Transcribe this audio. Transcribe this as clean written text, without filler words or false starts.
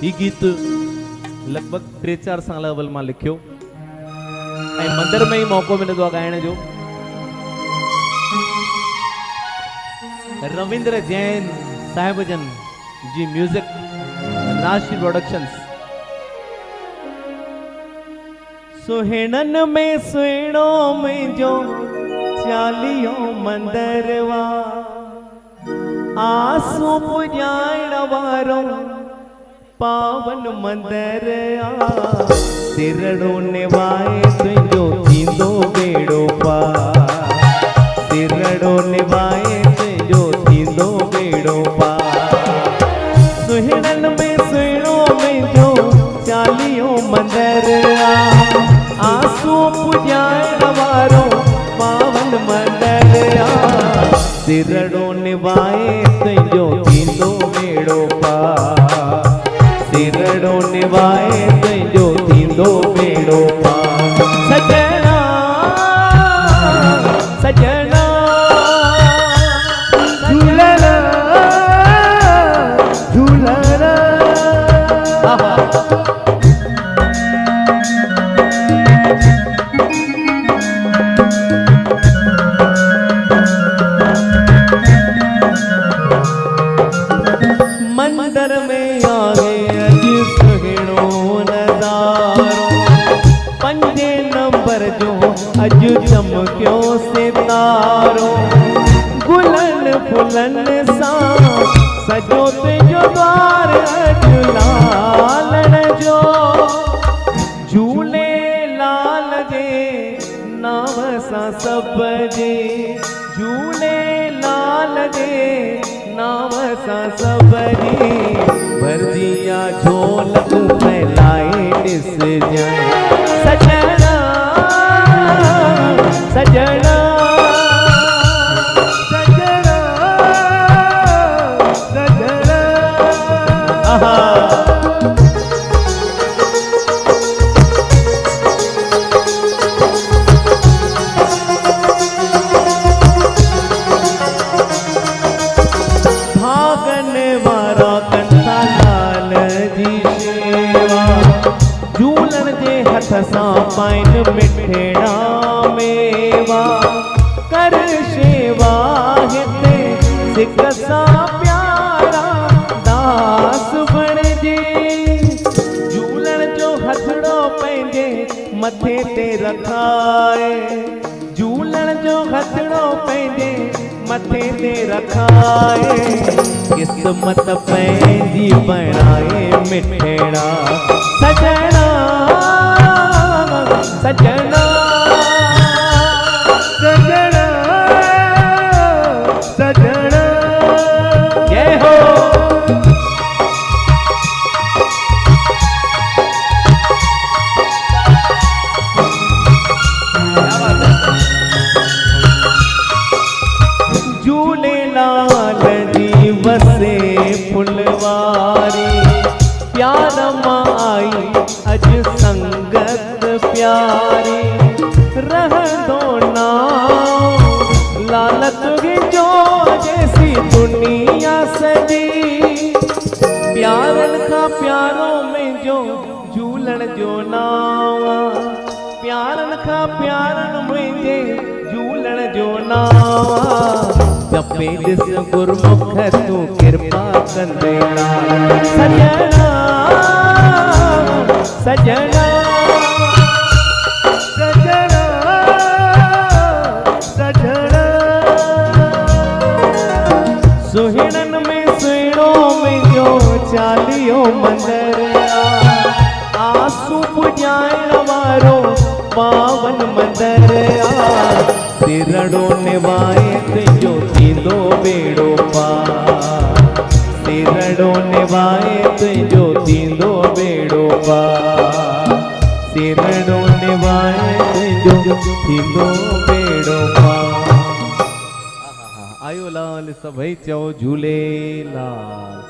ही गीत लगभग 3-4 साल अवल में लिखियो मंदिर में ही मौको मिले तो गायण जो। रविंद्र जैन साहेबजन जी म्यूजिक राशि प्रोडक्शंस। सुहेणन में सुहेणो में जो चालियो मंदरवा आसू पुजाइण वारो पावन मंदर सिरड़ो निभाए तुझो थींदो बेड़ो पार। सिरड़ो निभाए तुझो थींदो बेड़ो पार। सुहिणन में सुहिणो में जो चालियो मंदर आंसू पुजाइण वारो पावन मंदर सिरड़ो निभाए तुझो थींदो बेड़ो पार। सिरड़ो निभाए तुझो थींदो बेड़ो पार। सजना सजना झूलना झूलना मंदिर में आ गए सुहिणो नज़ारो। 5 नंबर जो अज चमक्यो सितारो। गुलन फुलन सा सजो तुझो द्वार अज लालण जो। झूले लाल जे नाम सा सब जे। झूले लाल जे नाम सा सब जी। भरजिया झोल तू फैलाए दिस जाए। सजना सजना सजना सजना आहा। झूलन जे हथ सां पाइन मिठेड़ा मेवा। कर शेवा हिते सिक सां प्यारा दास बणजे। झूलन जो हथड़ो पंहिंजे मथे ते रखाए। झूलन जो हथड़ो पंहिंजे मथे ते रखाए। किस्मत पंहिंजी बणाए मिठेड़ा। सजना सजना सजना सजना जय हो। झूले लाल जी वसे फुलवारी। प्यार मां आई अज संगत प्यारी। रहंदो नाम लाल तुझो जैसी दुनिया सजी। प्यारन का प्यारों में जो झूलन जो नाम। प्यारन का प्यारन में जे झूलन जो नाम। जपे दिस गुरमुख तू कृपा कंदेना। सजना सजना सजना सजना। सुहिणन में सुहिणो में जो चालियो मंदर आंसू पुजाइण वारो पावन मंदर सिरड़ो निभाए तुझो थींदो बेड़ो पार। सिरड़ो निभाए तुझो थींदो बेड़ो पार। सिरड़ो निभाए तुझो थींदो बेड़ो पार। आयो लाल सभई चओ झूलेलाल।